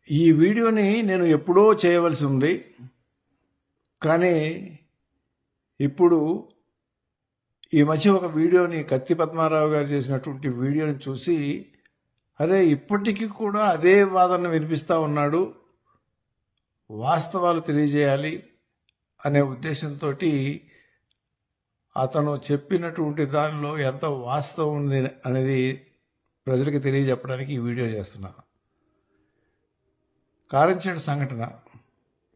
ఈ వీడియోని నేను ఎప్పుడో చేయవలసి ఉంది. కానీ ఇప్పుడు ఈ మధ్య ఒక వీడియోని కత్తి పద్మారావు గారు చేసినటువంటి వీడియోని చూసి, అరే ఇప్పటికీ కూడా అదే వాదన వినిపిస్తూ ఉన్నాడు, వాస్తవాలు తెలియజేయాలి అనే ఉద్దేశంతో అతను చెప్పినటువంటి దానిలో ఎంత వాస్తవం ఉంది అనేది ప్రజలకు తెలియజెప్పడానికి ఈ వీడియో చేస్తున్నా. కారంచేడు సంఘటన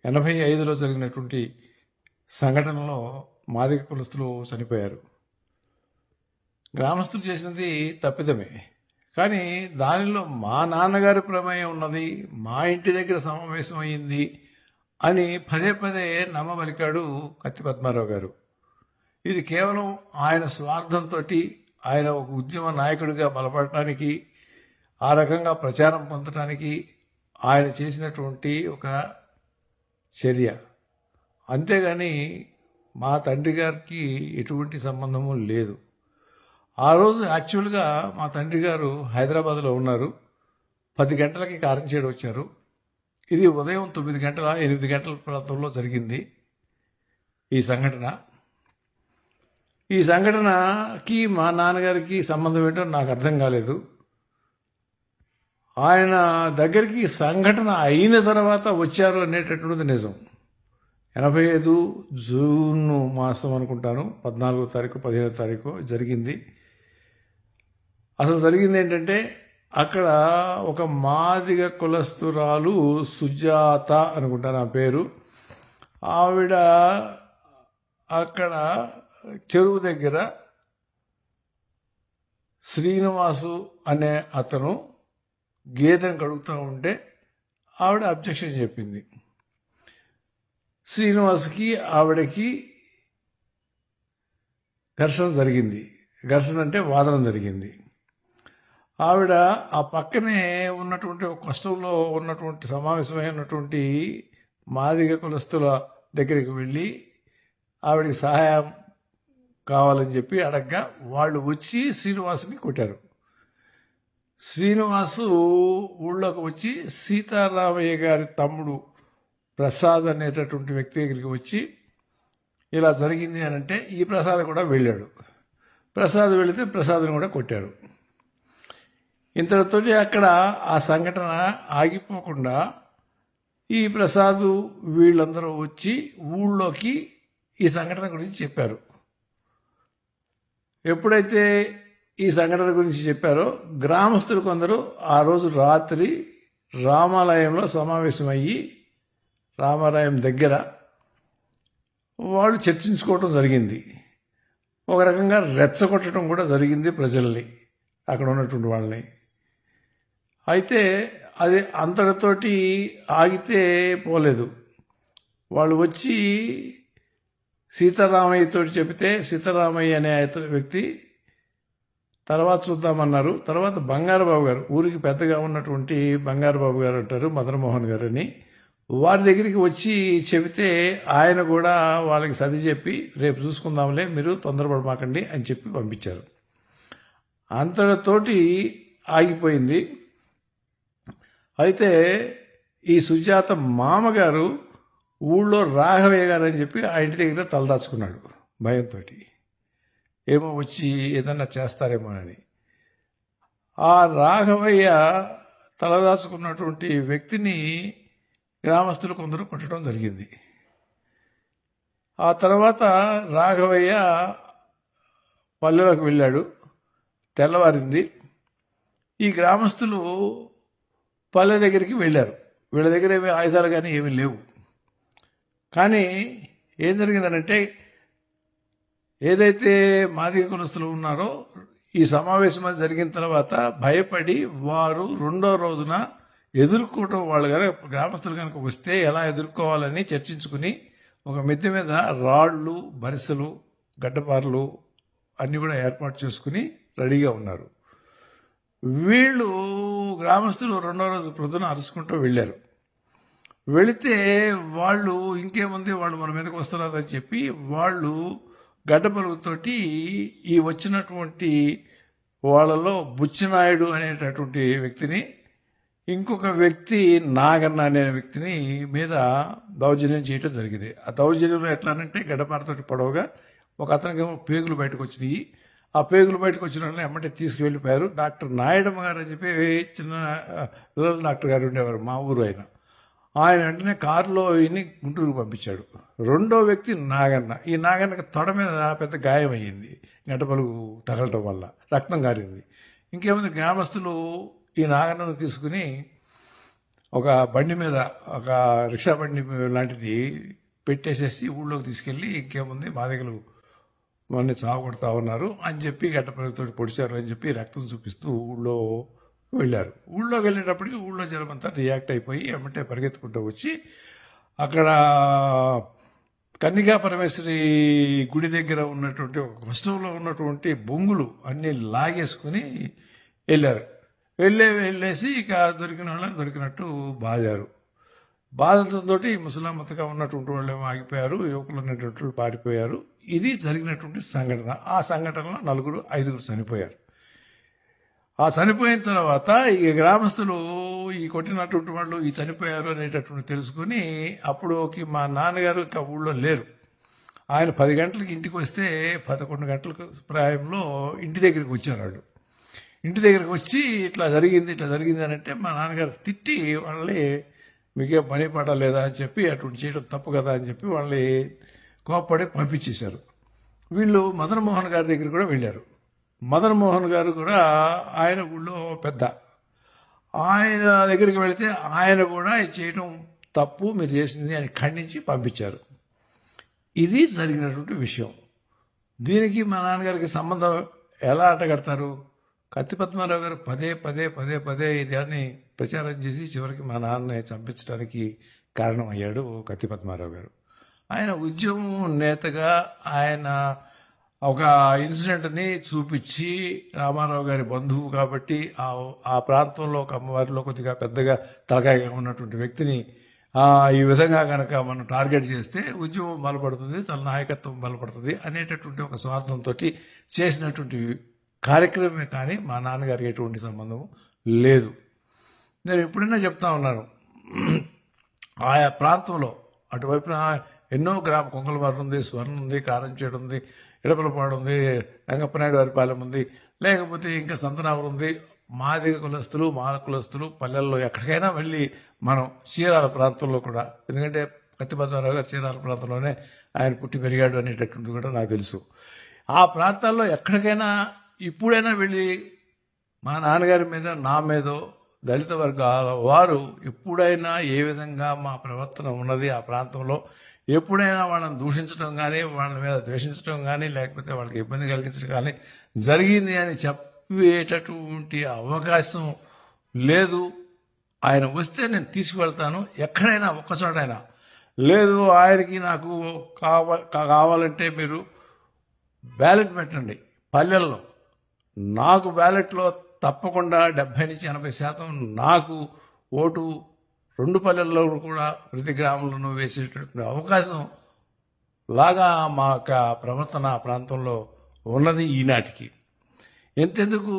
85లో జరిగినటువంటి సంఘటనలో మాదిగ కులస్తులు చనిపోయారు. గ్రామస్తులు చేసినది తప్పిదమే, కానీ దానిలో మా నాన్నగారి ప్రమేయం ఉన్నది, మా ఇంటి దగ్గర సమావేశం అయ్యింది అని పదే పదే నమ్మబలికాడు కత్తి పద్మారావు గారు. ఇది కేవలం ఆయన స్వార్థంతో, ఆయన ఒక ఉద్యమ నాయకుడిగా బలపడటానికి, ఆ రకంగా ప్రచారం పొందటానికి ఆయన చేసినటువంటి ఒక చర్య. అంతేగాని మా తండ్రి గారికి ఎటువంటి సంబంధము లేదు. ఆ రోజు యాక్చువల్గా మా తండ్రి గారు హైదరాబాద్లో ఉన్నారు. 10 గంటలకి కారంచేడు వచ్చారు. ఇది ఉదయం 9 గంటల 8 గంటల ప్రాంతంలో జరిగింది ఈ సంఘటన. ఈ సంఘటనకి మా నాన్నగారికి సంబంధం ఏంటో నాకు అర్థం కాలేదు. ఆయన దగ్గరికి సంఘటన అయిన తర్వాత వచ్చారు అనేటటువంటిది నిజం. 85 జూన్ మాసం అనుకుంటాను, 14వ తారీఖు 15వ తారీఖు జరిగింది. అసలు జరిగింది ఏంటంటే, అక్కడ ఒక మాదిగ కులస్తురాలు సుజాత అనుకుంటాను ఆ పేరు. ఆవిడ అక్కడ చెరువు దగ్గర శ్రీనివాసు అనే అతను గేదెను కడుగుతూ ఉంటే ఆవిడ అబ్జెక్షన్ చెప్పింది. శ్రీనివాస్కి ఆవిడకి ఘర్షణ జరిగింది. ఘర్షణ అంటే వాదన జరిగింది. ఆవిడ ఆ పక్కనే ఉన్నటువంటి ఒక కష్టంలో ఉన్నటువంటి సమావేశమై ఉన్నటువంటి మాదిగ కులస్తుల దగ్గరికి వెళ్ళి ఆవిడకి సహాయం కావాలని చెప్పి అడగ్గా వాళ్ళు వచ్చి శ్రీనివాసుని కొట్టారు. శ్రీనివాసు ఊళ్ళోకి వచ్చి సీతారామయ్య గారి తమ్ముడు ప్రసాద్ అనేటటువంటి వ్యక్తి దగ్గరికి వచ్చి ఇలా జరిగింది అని అంటే, ఈ ప్రసాద్ కూడా వెళ్ళాడు. ప్రసాద్ వెళితే ప్రసాద్ని కూడా కొట్టారు. ఇంతటితో అక్కడ ఆ సంఘటన ఆగిపోకుండా ఈ ప్రసాద్ వీళ్ళందరూ వచ్చి ఊళ్ళోకి ఈ సంఘటన గురించి చెప్పారు. ఎప్పుడైతే ఈ సంఘటన గురించి చెప్పారో, గ్రామస్తులు కొందరు ఆ రోజు రాత్రి రామాలయంలో సమావేశమయ్యి, రామాలయం దగ్గర వాళ్ళు చర్చించుకోవటం జరిగింది. ఒక రకంగా రెచ్చగొట్టడం కూడా జరిగింది ప్రజల్ని, అక్కడ ఉన్నటువంటి వాళ్ళని. అయితే అది అంతటితోటి ఆగితే పోలేదు. వాళ్ళు వచ్చి సీతారామయ్యతో చెబితే, సీతారామయ్య అనే వ్యక్తి తర్వాత చూద్దామన్నారు. తర్వాత బంగారుబాబు గారు, ఊరికి పెద్దగా ఉన్నటువంటి బంగారుబాబు గారు అంటారు, మదనమోహన్ గారు అని, వారి దగ్గరికి వచ్చి చెబితే ఆయన కూడా వాళ్ళకి సర్ది చెప్పి, రేపు చూసుకుందాంలే, మీరు తొందరపడమాకండి అని చెప్పి పంపించారు. అంతటితోటి ఆగిపోయింది. అయితే ఈ సుజాత మామగారు ఊళ్ళో రాఘవయ్య గారు అని చెప్పి ఆ ఇంటి దగ్గర తలదాచుకున్నాడు భయంతో, ఏమో వచ్చి ఏదన్నా చేస్తారేమోనని. ఆ రాఘవయ్య తలదాచుకున్నటువంటి వ్యక్తిని గ్రామస్తులు కొందరు కొట్టడం జరిగింది. ఆ తర్వాత రాఘవయ్య పల్లెలకు వెళ్ళాడు. తెల్లవారింది. ఈ గ్రామస్తులు పల్లె దగ్గరికి వెళ్ళారు. వీళ్ళ దగ్గర ఏమీ ఆయుధాలు కానీ ఏమీ లేవు. కానీ ఏం జరిగిందనంటే, ఏదైతే మాదిగ కులస్తులు ఉన్నారో ఈ సమావేశం జరిగిన తర్వాత భయపడి వారు రెండో రోజున ఎదుర్కోవటం, వాళ్ళు కనుక గ్రామస్తులు కనుక వస్తే ఎలా ఎదుర్కోవాలని చర్చించుకుని ఒక మిద్దె మీద రాళ్ళు, బరిసెలు, గడ్డపారలు అన్నీ కూడా ఏర్పాటు చేసుకుని రెడీగా ఉన్నారు. వీళ్ళు గ్రామస్తులు రెండో రోజు ప్రొద్దున అరుచుకుంటూ వెళ్ళారు. వెళితే వాళ్ళు ఇంకేముంది, వాళ్ళు మన మీదకి వస్తున్నారని చెప్పి వాళ్ళు గడ్డపలుగుతోటి ఈ వచ్చినటువంటి వాళ్ళలో బుచ్చినాయుడు అనేటటువంటి వ్యక్తిని ఇంకొక వ్యక్తి నాగన్న అనే వ్యక్తిని మీద దౌర్జన్యం చేయడం జరిగింది. ఆ దౌర్జన్యంలో ఎట్లా అంటే గడ్డపారతోటి పొడవుగా ఒక అతనికి పేగులు బయటకు వచ్చినాయి. ఆ పేగులు బయటకు వచ్చిన వాళ్ళని ఎమ్మటే తీసుకువెళ్ళిపోయారు. డాక్టర్ నాయుడమ్మ గారు అని చెప్పి చిన్న పిల్లల డాక్టర్ గారు ఉండేవారు, మా ఊరు ఆయన. ఆయన వెంటనే కారులో ఈయన్ని గుంటూరుకు పంపించాడు. రెండో వ్యక్తి నాగన్న. ఈ నాగన్నకి తొడ మీద పెద్ద గాయం అయ్యింది, గడ్డపలుగు తగలటం వల్ల రక్తం కారింది. ఇంకేముంది, గ్రామస్తులు ఈ నాగన్నను తీసుకుని ఒక బండి మీద, ఒక రిక్షా బండి లాంటిది పెట్టేసేసి ఊళ్ళోకి తీసుకెళ్ళి, ఇంకేముంది మాదిగలు మనల్ని చావగొడతా ఉన్నారు అని చెప్పి గడ్డపలుగుతో పొడిచారు అని చెప్పి రక్తం చూపిస్తూ ఊళ్ళో వెళ్ళారు. ఊళ్ళోకి వెళ్ళేటప్పటికి ఊళ్ళో జనమంతా రియాక్ట్ అయిపోయి ఎమ్మటే పరిగెత్తుకుంటూ వచ్చి అక్కడ కన్నికా పరమేశ్వరి గుడి దగ్గర ఉన్నటువంటి ఒక కష్టంలో ఉన్నటువంటి బొంగులు అన్నీ లాగేసుకుని వెళ్ళారు. వెళ్ళేసి ఇక దొరికిన వాళ్ళని దొరికినట్టు బాధారు. బాధలతో ముసలామతగా ఉన్నటువంటి వాళ్ళు ఏమో ఆగిపోయారు, యువకులు ఉన్నటువంటి వాళ్ళు పారిపోయారు. ఇది జరిగినటువంటి సంఘటన. ఆ సంఘటనలో 5గురు చనిపోయారు. ఆ చనిపోయిన తర్వాత ఈ గ్రామస్తులు ఈ కొట్టినటువంటి వాళ్ళు ఈ చనిపోయారు అనేటటువంటి తెలుసుకుని అప్పుడుకి మా నాన్నగారు ఇంకా ఊళ్ళో లేరు. ఆయన 10 గంటలకు ఇంటికి వస్తే 11 గంటలకు ప్రాయంలో ఇంటి దగ్గరికి వచ్చారు వాళ్ళు. ఇంటి దగ్గరికి వచ్చి ఇట్లా జరిగింది అని అంటే మా నాన్నగారు తిట్టి వాళ్ళని మీకేం పని పాట లేదా అని చెప్పి అటువంటి చేయడం తప్పు కదా అని చెప్పి వాళ్ళని కోప్పడి పంపించేశారు. వీళ్ళు మదన్ మోహన్ గారి దగ్గర కూడా వెళ్ళారు. మదన్ మోహన్ గారు కూడా ఆయన ఊళ్ళో పెద్ద. ఆయన దగ్గరికి వెళితే ఆయన కూడా ఇది చేయడం తప్పు, మీరు చేసింది అని ఖండించి పంపించారు. ఇది జరిగినటువంటి విషయం. దీనికి మా నాన్నగారికి సంబంధం ఎలా అంటగడతారు? కత్తి పద్మారావు గారు పదే ఇదాన్ని ప్రచారం చేసి చివరికి మా నాన్నని చంపించడానికి కారణమయ్యాడు కత్తి పద్మారావు గారు. ఆయన ఉద్యమం నేతగా ఆయన ఒక ఇన్సిడెంట్ని చూపించి, రామారావు గారి బంధువు కాబట్టి ఆ ప్రాంతంలో ఒక అమ్మవారిలో కొద్దిగా పెద్దగా తలకాయగా ఉన్నటువంటి వ్యక్తిని ఈ విధంగా కనుక మనం టార్గెట్ చేస్తే ఉద్యమం బలపడుతుంది, తన నాయకత్వం బలపడుతుంది అనేటటువంటి ఒక స్వార్థంతో చేసినటువంటి కార్యక్రమమే కానీ మా నాన్నగారికి ఎటువంటి సంబంధం లేదు. నేను ఎప్పుడైనా చెప్తా ఉన్నాను, ఆయా ప్రాంతంలో అటువైపున ఎన్నో కొంగలవారు ఉంది, స్వర్ణ ఉంది, కారంచేడు ఉంది, ఇడపలపాడు ఉంది, రంగప్పనాయుడు వారిపాలెం ఉంది, లేకపోతే ఇంకా సంతనావరం ఉంది. మాదిగ కులస్తులు, మాల కులస్తులు పల్లెల్లో ఎక్కడికైనా వెళ్ళి మనం చీరాల ప్రాంతంలో కూడా, ఎందుకంటే కత్తి పద్మారావు గారు చీరాల ప్రాంతంలోనే ఆయన పుట్టి పెరిగాడు అనేటటువంటిది కూడా నాకు తెలుసు. ఆ ప్రాంతాల్లో ఎక్కడికైనా ఇప్పుడైనా వెళ్ళి మా నాన్నగారి మీద, నా మీదో, దళిత వర్గాల వారు ఎప్పుడైనా ఏ విధంగా మా ప్రవర్తన ఉన్నది ఆ ప్రాంతంలో, ఎప్పుడైనా వాళ్ళని దూషించడం కానీ, వాళ్ళ మీద ద్వేషించడం కానీ, లేకపోతే వాళ్ళకి ఇబ్బంది కలిగించడం కానీ జరిగింది అని చెప్పేటటువంటి అవకాశం లేదు. ఆయన వస్తే నేను తీసుకువెళ్తాను, ఎక్కడైనా ఒక్కచోటైనా. లేదు ఆయనకి నాకు కావాలంటే మీరు బ్యాలెట్ పెట్టండి పల్లెల్లో, నాకు బ్యాలెట్లో తప్పకుండా 70-80% నాకు ఓటు 2 పల్లెల్లో కూడా ప్రతి గ్రామంలోనూ వేసేటటువంటి అవకాశం లాగా మా యొక్క ప్రవర్తన ప్రాంతంలో ఉన్నది ఈనాటికి. ఎంతెందుకు,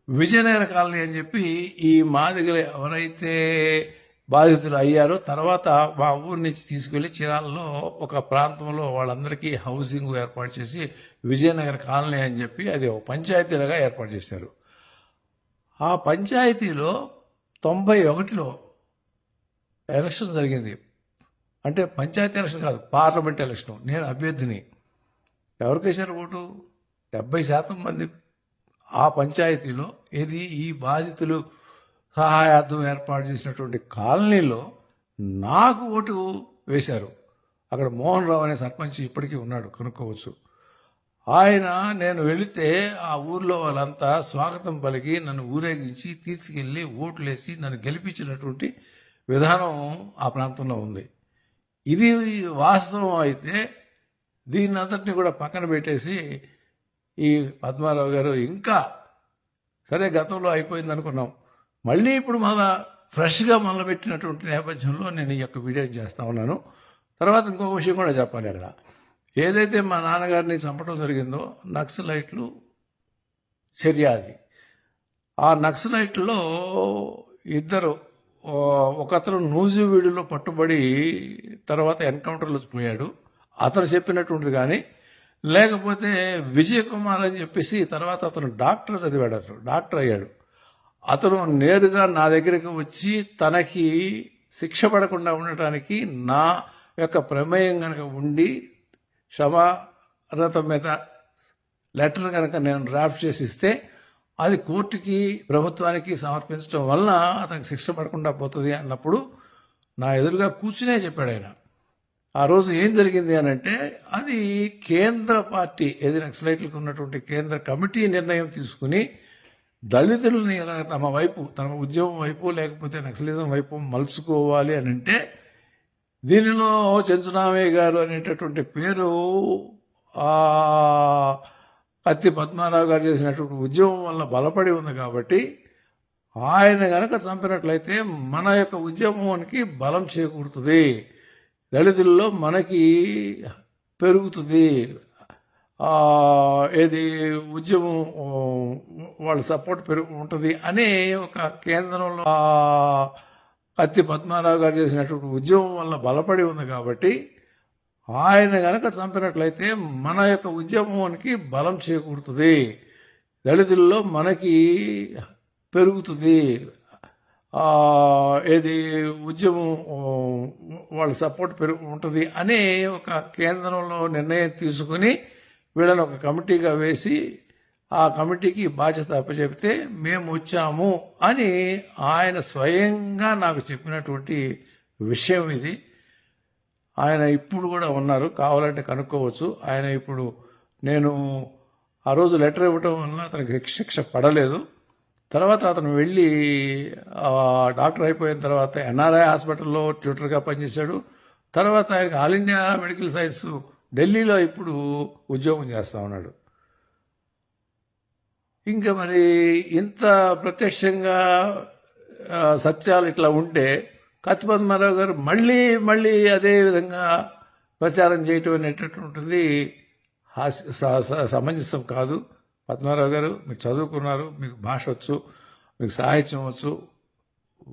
విజయనగర కాలనీ అని చెప్పి ఈ మాదిగలు ఎవరైతే బాధితులు అయ్యారో తర్వాత మా ఊరి నుంచి తీసుకెళ్లి చీరాలలో ఒక ప్రాంతంలో వాళ్ళందరికీ హౌసింగ్ ఏర్పాటు చేసి విజయనగర కాలనీ అని చెప్పి అది ఒక పంచాయతీలుగా ఏర్పాటు చేశారు. ఆ పంచాయతీలో 91లో ఎలక్షన్ జరిగింది. అంటే పంచాయతీ ఎలక్షన్ కాదు, పార్లమెంట్ ఎలక్షన్. నేను అభ్యర్థిని. ఎవరికి వేశారు ఓటు? 70% మంది ఆ పంచాయతీలో, ఇది ఈ బాధితులు సహాయార్థం ఏర్పాటు చేసినటువంటి కాలనీలో నాకు ఓటు వేశారు. అక్కడ మోహన్ రావు అనే సర్పంచ్ ఇప్పటికీ ఉన్నాడు, కనుక్కోవచ్చు. ఆయన, నేను వెళితే ఆ ఊర్లో వాళ్ళంతా స్వాగతం పలికి నన్ను ఊరేగించి తీసుకెళ్ళి ఓట్లేసి నన్ను గెలిపించినటువంటి విధానం ఆ ప్రాంతంలో ఉంది. ఇది వాస్తవం అయితే దీన్ని అంతటిని కూడా పక్కన పెట్టేసి ఈ పద్మారావు గారు ఇంకా సరే గతంలో అయిపోయింది అనుకున్నాం, మళ్ళీ ఇప్పుడు మళ్ళా ఫ్రెష్గా మొదలుపెట్టినటువంటి నేపథ్యంలో నేను ఈ యొక్క వీడియో చేస్తా ఉన్నాను. తర్వాత ఇంకొక విషయం కూడా చెప్పాలి. అక్కడ ఏదైతే మా నాన్నగారిని చంపడం జరిగిందో నక్సలైట్లు చర్య అది. ఆ నక్సలైట్లో 2 ఒకతను నూజివీడులో పట్టుబడి తర్వాత ఎన్కౌంటర్లో పోయాడు. అతను చెప్పినటువంటిది కానీ, లేకపోతే విజయ్ కుమార్ అని చెప్పేసి తర్వాత అతను డాక్టర్ చదివాడు, అతను డాక్టర్ అయ్యాడు. అతను నేరుగా నా దగ్గరికి వచ్చి తనకి శిక్ష పడకుండా ఉండటానికి నా యొక్క ప్రమేయం కనుక ఉండి క్షమారత మీద లెటర్ కనుక నేను డ్రాఫ్ట్ చేసి ఇస్తే అది కోర్టుకి ప్రభుత్వానికి సమర్పించడం వలన అతనికి శిక్ష పడకుండా పోతుంది అన్నప్పుడు నా ఎదురుగా కూర్చునే చెప్పాడు ఆయన. ఆ రోజు ఏం జరిగింది అని అంటే, అది కేంద్ర పార్టీ ఏది నక్సలైట్లకు ఉన్నటువంటి కేంద్ర కమిటీ నిర్ణయం తీసుకుని దళితులని తమ వైపు, తమ ఉద్యమం వైపు లేకపోతే నక్సలిజం వైపు మలుచుకోవాలి అని అంటే, దీనిలో చెంచునామయ్య గారు అనేటటువంటి పేరు కత్తి పద్మారావు గారు చేసినటువంటి ఉద్యమం వల్ల బలపడి ఉంది కాబట్టి ఆయన గనక చంపినట్లయితే మన యొక్క ఉద్యమానికి బలం చేకూరుతుంది, దళితుల్లో మనకి పెరుగుతుంది, ఏది ఉద్యమం వాళ్ళ సపోర్ట్ ఉంటుంది అనే ఒక కేంద్రంలో కత్తి పద్మారావు గారు చేసినటువంటి ఉద్యమం వల్ల బలపడి ఉంది కాబట్టి ఆయన గనక చంపినట్లయితే మన యొక్క ఉద్యమానికి బలం చేకూరుతుంది, దళితుల్లో మనకి పెరుగుతుంది, ఏది ఉద్యమం వాళ్ళ సపోర్ట్ ఉంటుంది అనే ఒక కేంద్రంలో నిర్ణయం తీసుకుని వీళ్ళని ఒక కమిటీగా వేసి ఆ కమిటీకి బాధ్యత అప్పచెప్తే మేము వచ్చాము అని ఆయన స్వయంగా నాకు చెప్పినటువంటి విషయం ఇది. ఆయన ఇప్పుడు కూడా ఉన్నారు, కావాలంటే కనుక్కోవచ్చు. ఆయన ఇప్పుడు నేను ఆ రోజు లెటర్ ఇవ్వటం వల్ల అతనికి శిక్ష పడలేదు. తర్వాత అతను వెళ్ళి డాక్టర్ అయిపోయిన తర్వాత ఎన్ఆర్ఐ హాస్పిటల్లో ట్యూటర్గా పనిచేశాడు. తర్వాత ఆయనకి ఆల్ ఇండియా మెడికల్ సైన్స్ ఢిల్లీలో ఇప్పుడు ఉద్యోగం చేస్తూ ఉన్నాడు. ఇంకా మరి ఇంత ప్రత్యక్షంగా సత్యాలు ఇట్లా ఉంటే కత్తి పద్మారావు గారు మళ్ళీ అదే విధంగా ప్రచారం చేయటం అనేటటువంటిది సమంజసం కాదు. పద్మారావు గారు మీరు చదువుకున్నారు, మీకు భాష వచ్చు, మీకు సాహిత్యం వచ్చు,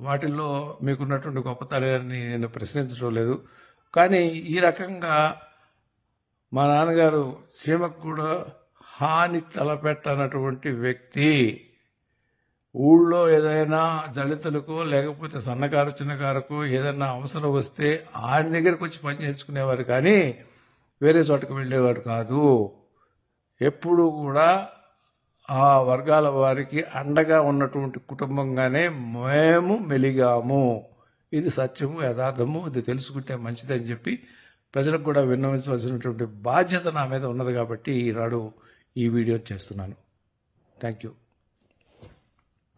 వాటిల్లో మీకున్నటువంటి గొప్పతనాన్ని నేను ప్రశ్నించడం లేదు. కానీ ఈ రకంగా మా నాన్నగారు చీమకు కూడా హాని తలపెట్టనటువంటి వ్యక్తి. ఊళ్ళో ఏదైనా దళితులకు లేకపోతే సన్నకారు చిన్నకారుకు ఏదైనా అవసరం వస్తే ఆయన దగ్గరకు వచ్చి పని చేసుకునేవారు కానీ వేరే చోటకు వెళ్ళేవారు కాదు. ఎప్పుడు కూడా ఆ వర్గాల వారికి అండగా ఉన్నటువంటి కుటుంబంగానే మేము మెలిగాము. ఇది సత్యము, యథార్థము, ఇది తెలుసుకుంటే మంచిదని చెప్పి ప్రజలకు కూడా విన్నవించవలసినటువంటి బాధ్యత నా మీద ఉన్నది కాబట్టి ఈనాడు ఈ వీడియో చేస్తున్నాను. Thank you.